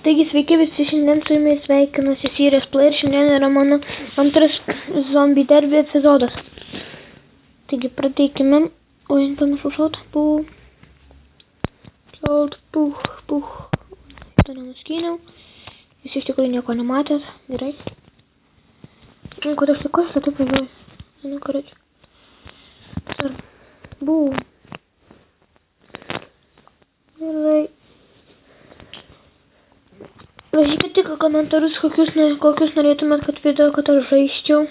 Taigi sveiki visi, šiandien su jumis sveikinasi Sirius Play ir šiandien yra mano antras zombie derby epizodas. Taigi pradėkime. Oi, pamiršau šaut. Šaut, puh. To nenuskyniau. Jūs iš tikrųjų nieko nematėt. Gerai. Kodėl aš tik aš taip važiuoju? Nu, короче. Gerai. Rašykite tik komentarus, kokius norėtumėt, kad video, kad aš žaisčiau.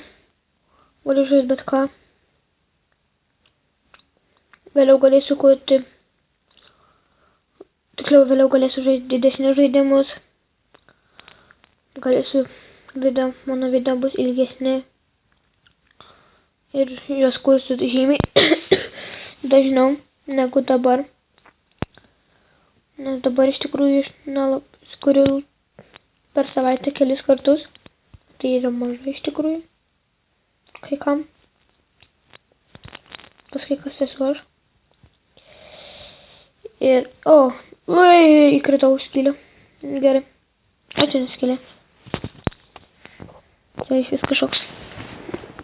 Galiu žaisti bet ką. Vėliau galėsiu kurti. Tiksliau, vėliau galėsiu žaisti didesnius žaidimus. Galėsiu mano video bus ilgesni. Ir juos kursiu žymiai dažniau negu dabar. Nes dabar iš tikrųjų kuriu per savaitę kelis kartus. Tai yra mažai iš tikrųjų. Kai kam. Paskui kas esu aš. Ir, įkritau skylę. Gerai. Čia neskylė. Čia iš vis kažkoks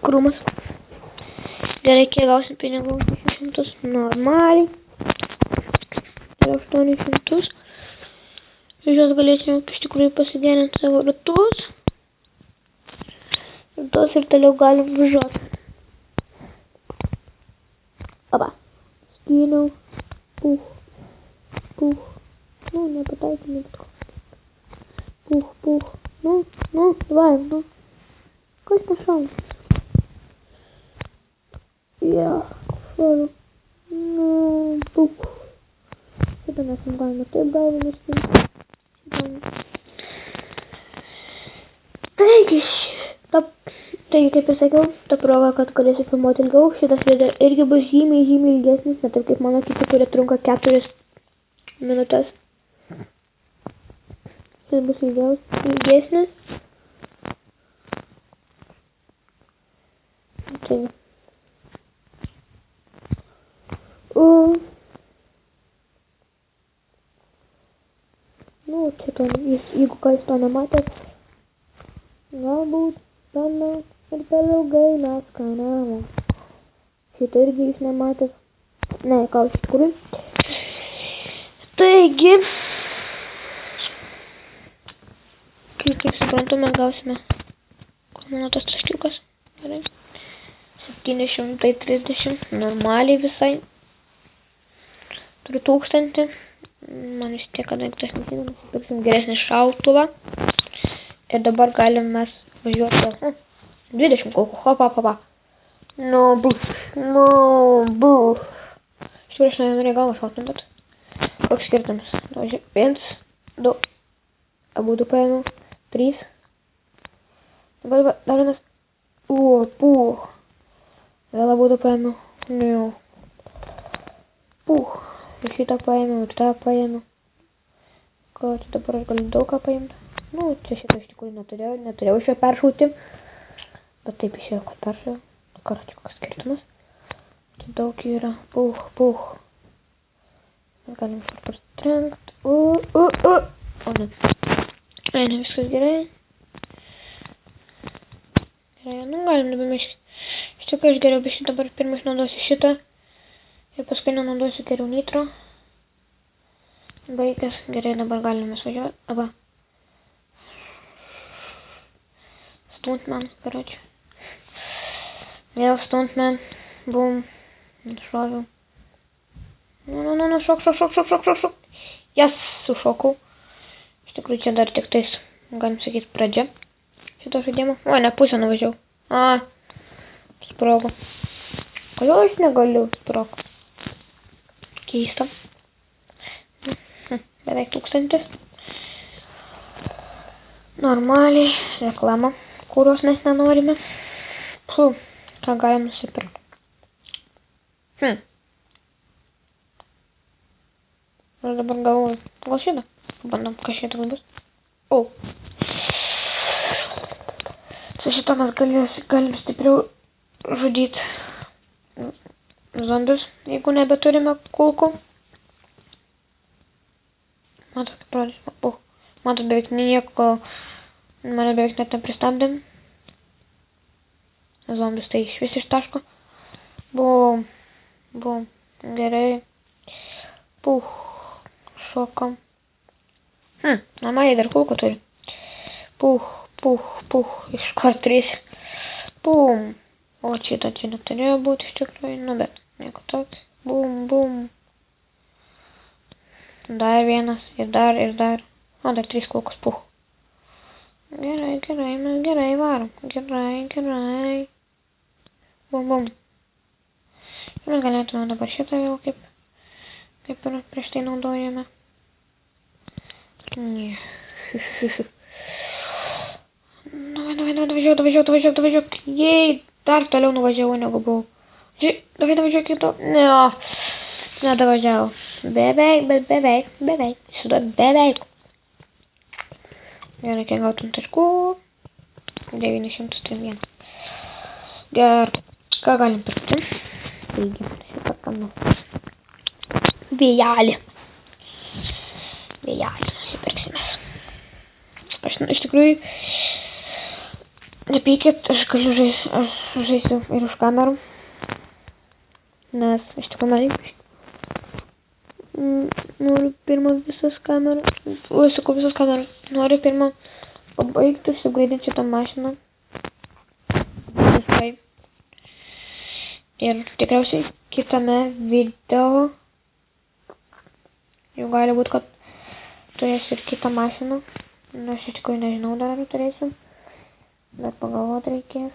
krūmas. Gerai, kiek gausim pinigų? 600. Normaliai. 800. Iš jos galėsime iš tikrųjų pasigerinti savo ratus. Ir toliau galim važiuoti. Aba. Skyliau. Puh. Nu, nepataikime. Puh. Nu, давай. Kas pašauna? Ja, švaru. Nu, puh. Šitą mes galime taip galime nuskinti. Taigi, kaip ir sakiau, ta proga, kad galėsiu filmuoti ilgiau, šitas video irgi bus žymiai ilgesnis, ne taip kaip mano kiti, kurie trunka 4 minutės. Šis bus ilgesnis. Taigi. Nu, čia to, jeigu kas to nematėt, galbūt ten ir per ilgai mes kanavo. Šitą irgi jūs nematėt. Ne, ką iš tikrųjų. Taigi, kaip suprantu, mes gausime, kur mano tas traškiukas. Gerai. 730, normaliai visai. Turiu 1000. Man vis tiek, kadangi tas nesina, nusipirksim geresnį šautuvą. Ir dabar galim mes važiuoti 20 kulkų. Hopa. Nu, buh. Iš tikrųjų, aš nenorėjau galvą šautinti. Koks skirtumas? 1, 2. Abudu paėmiau. 3. Dabar dar vienas. Puh. Vėl abudu paėmiau. Nu. Puh. Ir šitą paėmiau, ir tą paėmiau. Ką, čia dabar aš galiu daug ką paimti. Nu, čia šitą iš tikrųjų neturėjau šio peršauti. Bet taip išėjo, kad peršauti. Karoči, koks skirtumas. Čia daug yra. Puh. Galim šitą partrenkt. O ne. Ne, viskas gerai. Gerai, nu galim nebemešti. Iš tikrųjų, aš geriau biškai dabar pirmai naudosiu šitą. Ir paskui nenaudosiu geriau nitro. Baigęs. Gerai, dabar galime važiuoti. Aba. Stuntman, karoči. Vėl stuntman. Bum. Šoviau. Nu, šok. Jas, sušokau. Iš tikrųjų, čia dar tik tais, galim sakyti, pradžia šito žaidimo. O, ne, pusę nuvažiavau. Sprogo. Kodėl aš negaliu sprogti? Keista. Beveik 1000. Normaliai. Reklama, kurios mes nenorime. Ką galim nusipirkti? Aš dabar galvoju. Gal šitą? Bandom, kas šitą bus. Su šitą mes galim stipriau žudyti zombius, jeigu nebeturime kulkų. Matot, kaip pradės. Matot, beveik nieko, mane beveik net nepristabdė. Zombis tai išvis ištaško. Bum, bum, gerai. Puh, šokam. Namai dar kulkų turi. Puh, puh, puh, iškart 3. Bum. O šitą čia neturėjo būti iš tikrųjų, nu bet nieko toks. Bum, bum. Dar vienas, ir dar. O, dar 3 kulkos, puh. Gerai, mes gerai varom. Gerai. Bum, bum. Mes galėtume dabar šitą jau kaip ir prieš tai naudojame. Nuvažiuok. Jei, dar toliau nuvažiavau negu buvau. Davai, važiuok kito. Ne, nedavažiavau. Beveik. Šitą beveik. Gerai, kiek gautum taškų? 901. Gerai. Ką galim pirkti? Taigi, šitą kaną. Vėjelį. Nusipirksime. Aš iš tikrųjų nepykit, aš galiu žaisiu ir už kamerų. Nes iš tikrųjų noriu pirmą visas kameras. Noriu pirmą pabaigti, sugraidinti šitą mašiną. Ir tikriausiai kitame video jau gali būti, kad turėsiu ir kitą mašiną. Aš iš tikrųjų nežinau dar, ar turėsiu. Bet pagalvoti reikės.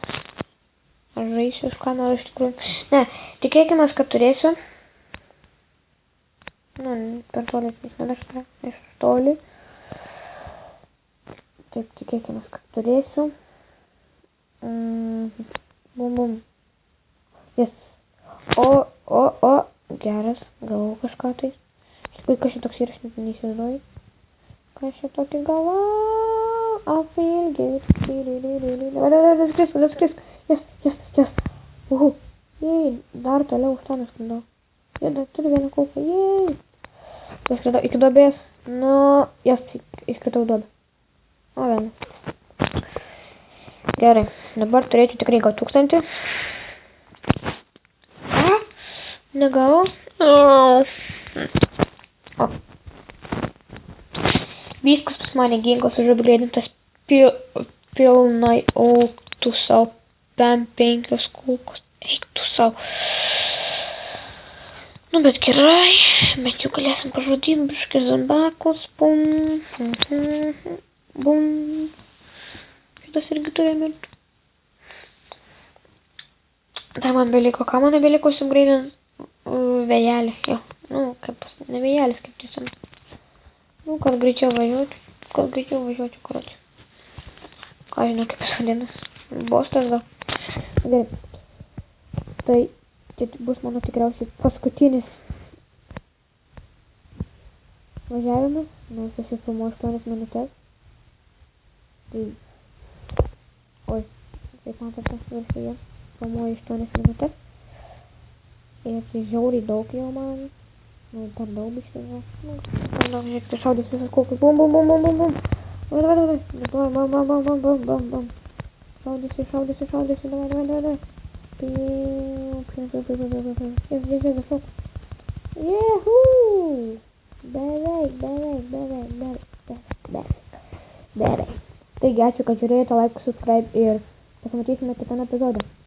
Aš žaisiu iš kamerų iš tikrųjų. Ne, tikėkime, kad turėsiu. Per toli, iš toli. Taip, tikėkime, kad turėsiu. Bum. Yes. O, geras, gavau kažką tai. Iš tikrųjų, kas šitoks yra, aš net neįsivaizduoju. Kas šitokį gavau? I feel good. Let's kiss. Yes. Jei, dar toliau už to neskridau. Jei, dar turiu vieną kulką. Jei. Išskridau iki duobės. Išskridau duobę. O, vieną. Gerai, dabar turėčiau tikrai gal 1000. Negavau. Viskas pas mane ginklas užupgradintas pilnai, o tu sau 5 kulkos. Eik tu sau. Nu, bet gerai. Bet jau galėsim pažudyti biškai zombakus. Bum. Šitas irgi turi mirti. Dar man beliko. Ką man beliko sugraidinti? Vėjelį, jo. Ne vėjelis, kaip tiesiog. Kad greičiau važiuočiau, karočiui. Ką žinau, kaip jis vadinas. Bostas gal. Gerai. Tai bus mano tikriausiai paskutinis važiavimas, nes aš jau filmuoju 8 minutės. Tai... Oi, kaip matote, viršuje. Filmuoju 8 minutės. Ir tai žiauriai daug jau man. Per daug biškai gal. Žiūrėk, tai šaudys visas kulkas. Bum. Bum. Šaudysi. Davai. Yes. Yehuu! Beveik. Taigi, ačiū, kad žiūrėjote, like, subscribe ir pasimatysime kitame epizode.